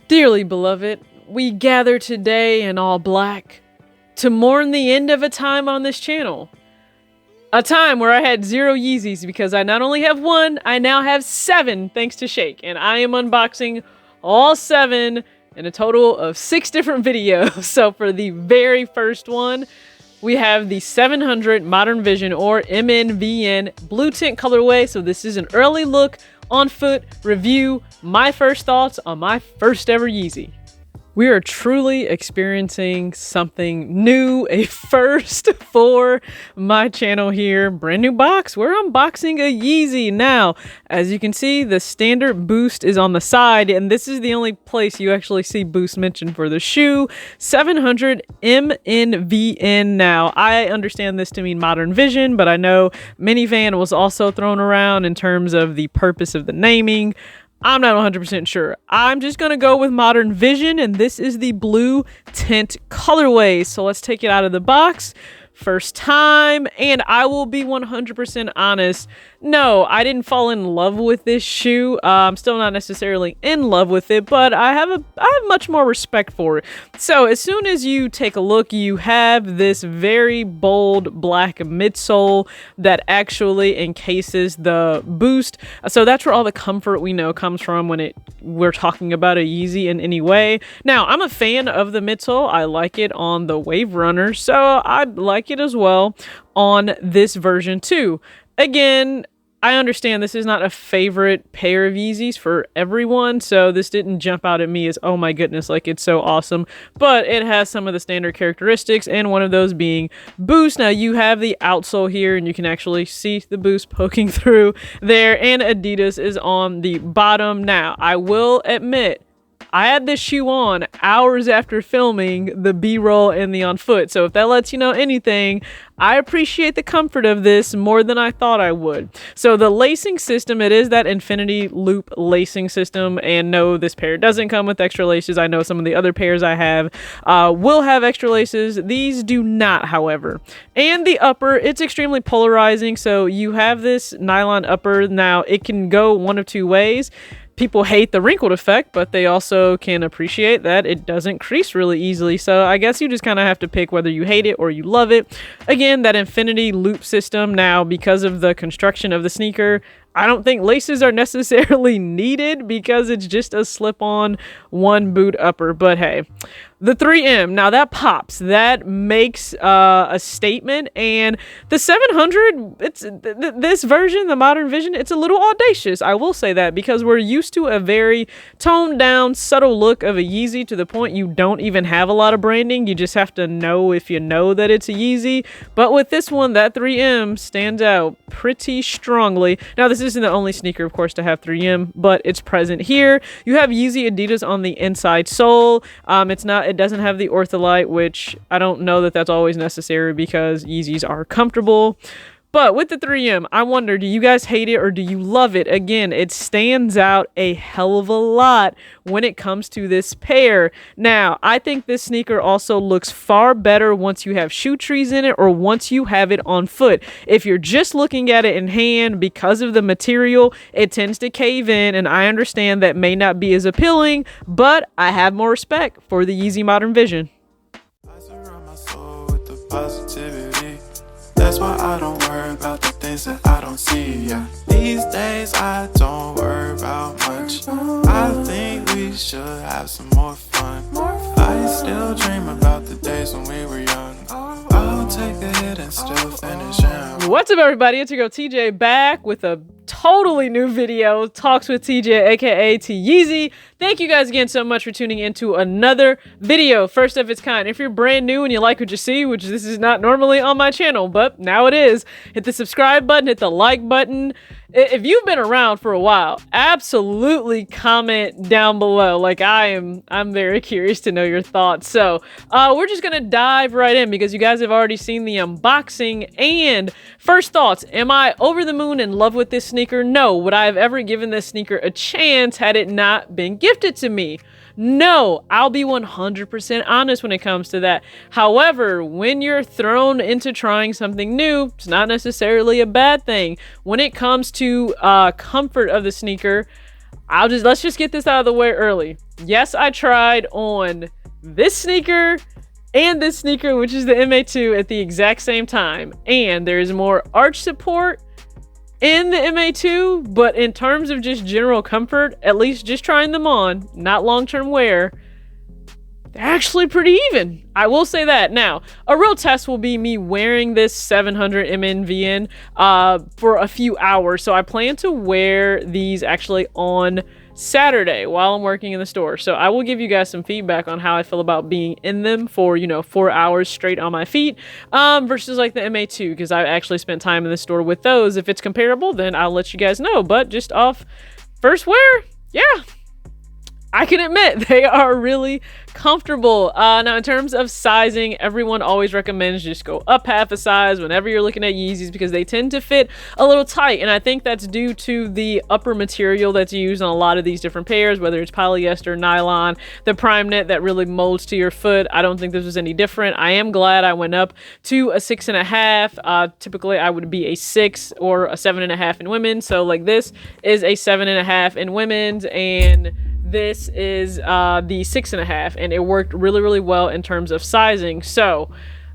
Dearly beloved, we gather today in all black to mourn the end of a time on this channel. A time where I had 0 Yeezys because I not only have 1, I now have 7 thanks to Shake, and I am unboxing all 7 in a total of 6 different videos. So for the very first one, we have the 700 Modern Vision or MNVN Blue Tint colorway. So this is an early look on foot review, my first thoughts on my first ever Yeezy. We are truly experiencing something new, a first for my channel here. Brand new box. We're unboxing a Yeezy. Now, as you can see, the standard boost is on the side, and this is the only place you actually see boost mentioned for the shoe. 700 MNVN. Now, I understand this to mean Modern Vision, but I know MNVN was also thrown around in terms of the purpose of the naming. I'm not 100% sure. I'm just going to go with Modern Vision, and this is the Blue Tint colorway. So let's take it out of the box. First time, and I will be 100% honest. No, I didn't fall in love with this shoe. I'm still not necessarily in love with it, but I have much more respect for it. So as soon as you take a look, you have this very bold black midsole that actually encases the boost. So that's where all the comfort we know comes from when we're talking about a Yeezy in any way. Now, I'm a fan of the midsole. I like it on the Wave Runner, so I like it as well on this version too. Again, I understand this is not a favorite pair of Yeezys for everyone, so this didn't jump out at me as, oh my goodness, like it's so awesome, but it has some of the standard characteristics, and one of those being boost. Now you have the outsole here, and you can actually see the boost poking through there, and Adidas is on the bottom. Now, I will admit, I had this shoe on hours after filming the B-roll and the on foot. So if that lets you know anything, I appreciate the comfort of this more than I thought I would. So the lacing system, it is that infinity loop lacing system. And no, this pair doesn't come with extra laces. I know some of the other pairs I have will have extra laces. These do not, however. And the upper, it's extremely polarizing. So you have this nylon upper. Now it can go one of 2 ways. People hate the wrinkled effect, but they also can appreciate that it doesn't crease really easily. So I guess you just kind of have to pick whether you hate it or you love it. Again, that infinity loop system. Now, because of the construction of the sneaker, I don't think laces are necessarily needed because it's just a slip-on one boot upper. But hey, the 3M, now that pops. That makes a statement. And the 700, it's this version, the Modern Vision, it's a little audacious. I will say that because we're used to a very toned down, subtle look of a Yeezy to the point you don't even have a lot of branding. You just have to know if you know that it's a Yeezy. But with this one, that 3M stands out pretty strongly. Now, this isn't the only sneaker, of course, to have 3M, but it's present here. You have Yeezy Adidas on the inside sole. It doesn't have the ortholite, which I don't know that that's always necessary because Yeezys are comfortable. But with the 3M, I wonder, do you guys hate it or do you love it? Again, it stands out a hell of a lot when it comes to this pair. Now, I think this sneaker also looks far better once you have SoleTrees in it or once you have it on foot. If you're just looking at it in hand, because of the material, it tends to cave in, and I understand that may not be as appealing, but I have more respect for the Yeezy Modern Vision. I surround my soul with the positivity. That's why I don't worry about the things that I don't see, yeah. These days I don't worry about much. I think we should have some more fun. I still dream about the days when we were young. I'll take a hit and still finish, yeah. What's up, everybody? It's your girl TJ back with a totally new video, Talks with TJ, aka T Yeezy. Thank you guys again so much for tuning into another video, first of its kind. If you're brand new and you like what you see, which this is not normally on my channel, but now it is, hit the subscribe button, hit the like button. If you've been around for a while, absolutely comment down below. Like I'm very curious to know your thoughts. So we're just gonna dive right in because you guys have already seen the unboxing. And first thoughts, am I over the moon in love with this sneaker? No. Would I have ever given this sneaker a chance had it not been gifted to me? No, I'll be 100% honest when it comes to that. However, when you're thrown into trying something new, it's not necessarily a bad thing. When it comes to comfort of the sneaker, let's just get this out of the way early. Yes, I tried on this sneaker and this sneaker, which is the MA2, at the exact same time. And there's more arch support in the MA2, but in terms of just general comfort, at least just trying them on, not long-term wear, they're actually pretty even. I will say that. Now, a real test will be me wearing this 700 MNVN for a few hours. So I plan to wear these actually on Saturday while I'm working in the store. So I will give you guys some feedback on how I feel about being in them for, 4 hours straight on my feet versus like the MA2, because I actually spent time in the store with those. If it's comparable, then I'll let you guys know. But just off first wear, yeah, I can admit they are really comfortable. Now, in terms of sizing, everyone always recommends just go up half a size whenever you're looking at Yeezys because they tend to fit a little tight. And I think that's due to the upper material that's used on a lot of these different pairs, whether it's polyester, nylon, the prime knit that really molds to your foot. I don't think this was any different. I am glad I went up to a 6.5. Typically, I would be a 6 or a 7.5 in women's. So like this is a 7.5 in women's, and this is the 6.5, and it worked really, really well in terms of sizing. So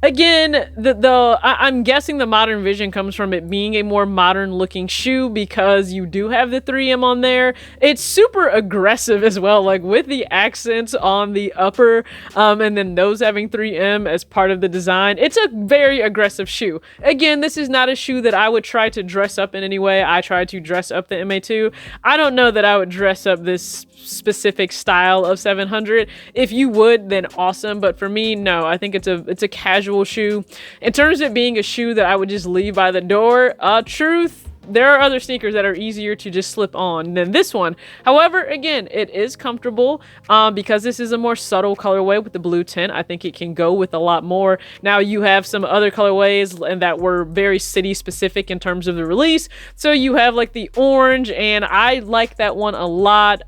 again, I'm guessing the modern vision comes from it being a more modern looking shoe because you do have the 3M on there. It's super aggressive as well, like with the accents on the upper and then those having 3M as part of the design. It's a very aggressive shoe. Again, this is not a shoe that I would try to dress up in any way. I tried to dress up the MA2. I don't know that I would dress up this specific style of 700. If you would, then awesome, but for me, no. I think it's a casual shoe. In terms of it being a shoe that I would just leave by the door, truth, there are other sneakers that are easier to just slip on than this one. However, again, it is comfortable because this is a more subtle colorway with the blue tint. I think it can go with a lot more. Now, you have some other colorways and that were very city specific in terms of the release. So you have like the orange, and I like that one a lot.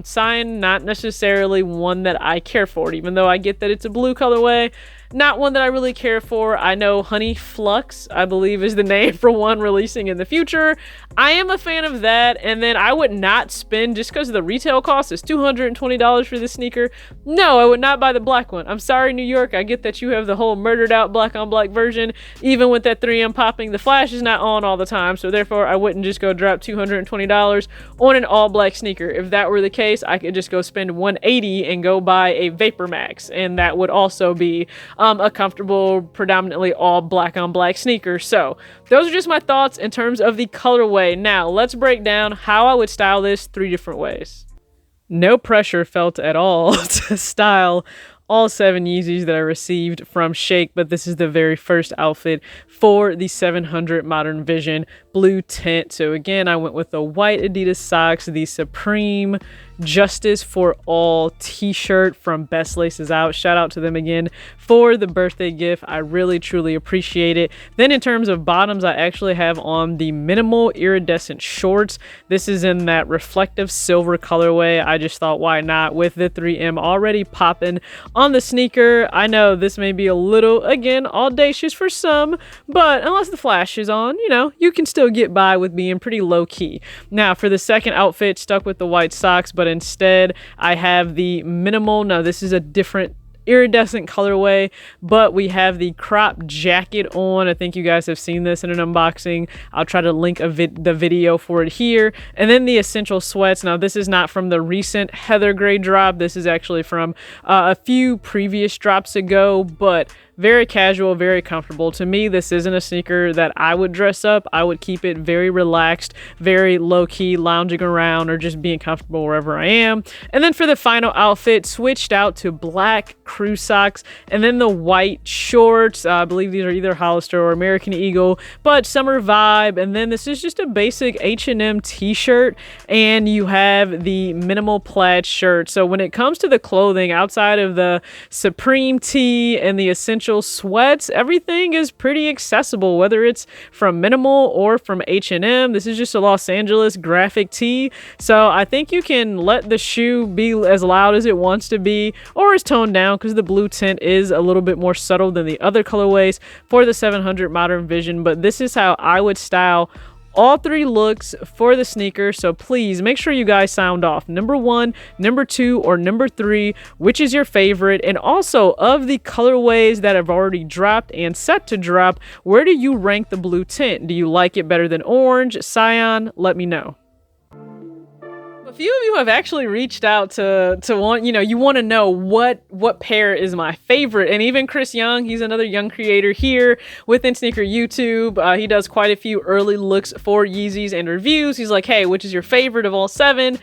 Cyan, not necessarily one that I care for, even though I get that it's a blue colorway. Not one that I really care for. I know Honey Flux, I believe, is the name for one releasing in the future. I am a fan of that, and then I would not spend, just because the retail cost is $220 for this sneaker. No, I would not buy the black one. I'm sorry, New York. I get that you have the whole murdered out black on black version. Even with that 3M popping, the flash is not on all the time, so therefore I wouldn't just go drop $220 on an all black sneaker. If that were the case, I could just go spend $180 and go buy a Vapor Max, and that would also be a comfortable, predominantly all black on black sneaker. So those are just my thoughts in terms of the colorway. Now let's break down how I would style this 3 different ways. No pressure felt at all to style all 7 Yeezys that I received from Shake, but this is the very first outfit for the 700 Modern Vision Blue Tint. So again, I went with the white Adidas socks, the Supreme Justice for All t-shirt from Best Laces Out. Shout out to them again for the birthday gift. I really truly appreciate it. Then in terms of bottoms, I actually have on the minimal iridescent shorts. This is in that reflective silver colorway. I just thought, why not, with the 3M already popping on the sneaker. I know this may be a little, again, audacious for some, but unless the flash is on, you can still get by with being pretty low key. Now for the second outfit, stuck with the white socks, but instead I have the minimal, no, this is a different iridescent colorway, but we have the crop jacket on. I think you guys have seen this in an unboxing. I'll try to link the video for it here. And then the essential sweats. Now this is not from the recent Heather Gray drop. This is actually from a few previous drops ago, but very casual, very comfortable. To me, this isn't a sneaker that I would dress up. I would keep it very relaxed, very low-key, lounging around or just being comfortable wherever I am. And then for the final outfit, switched out to black crew socks and then the white shorts. I believe these are either Hollister or American Eagle, but summer vibe. And then this is just a basic H&M t-shirt, and you have the minimal plaid shirt. So when it comes to the clothing, outside of the Supreme tee and the essential sweats, everything is pretty accessible, whether it's from minimal or from H&M. This is just a Los Angeles graphic tee, so I think you can let the shoe be as loud as it wants to be or as toned down, because the blue tint is a little bit more subtle than the other colorways for the 700 Modern Vision. But this is how I would style all 3 looks for the sneaker, so please make sure you guys sound off. Number 1, number 2, or number 3, which is your favorite? And also, of the colorways that have already dropped and set to drop, where do you rank the blue tint? Do you like it better than orange, cyan? Let me know. A few of you have actually reached out to want, you want to know what pair is my favorite. And even Chris Young, he's another young creator here within Sneaker YouTube. He does quite a few early looks for Yeezys and reviews. He's like, hey, which is your favorite of all 7?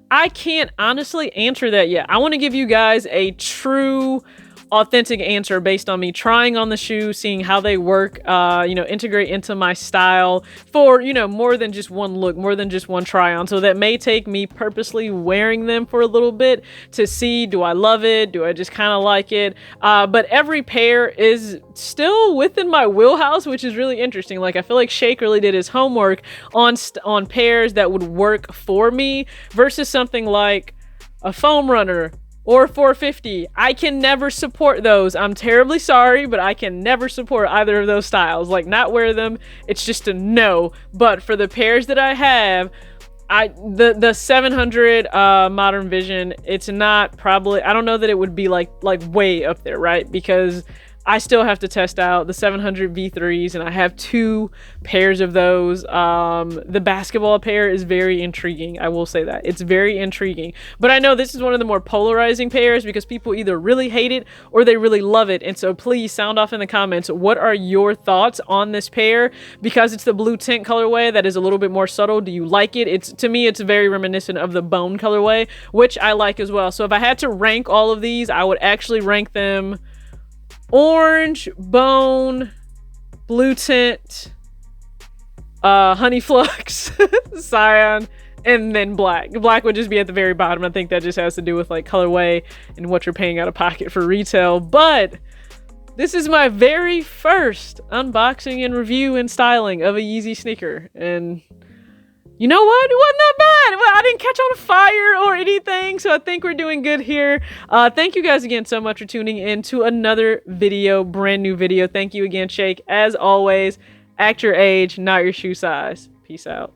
I can't honestly answer that yet. I want to give you guys a true authentic answer based on me trying on the shoe, seeing how they work, integrate into my style for, more than just one look, more than just one try on. So that may take me purposely wearing them for a little bit to see, do I love it? Do I just kind of like it? But every pair is still within my wheelhouse, which is really interesting. Like, I feel like Shake really did his homework on pairs that would work for me versus something like a foam runner or 450. I can never support those. I'm terribly sorry, but I can never support either of those styles. Like, not wear them. It's just a no. But for the pairs that I have, the 700 Modern Vision, it's not probably, I don't know that it would be like way up there, right? Because I still have to test out the 700 V3s, and I have 2 pairs of those. The basketball pair is very intriguing. I will say that. It's very intriguing. But I know this is one of the more polarizing pairs because people either really hate it or they really love it. And so please sound off in the comments. What are your thoughts on this pair? Because it's the blue tint colorway that is a little bit more subtle. Do you like it? To me, it's very reminiscent of the bone colorway, which I like as well. So if I had to rank all of these, I would actually rank them orange, bone, blue tint, honey flux, cyan, and then black. Black would just be at the very bottom. I think that just has to do with like colorway and what you're paying out of pocket for retail. But this is my very first unboxing and review and styling of a Yeezy sneaker, and you know what? It wasn't that bad. Well, I didn't catch on fire or anything, so I think we're doing good here. Thank you guys again so much for tuning in to another video, brand new video. Thank you again, Shake. As always, act your age, not your shoe size. Peace out.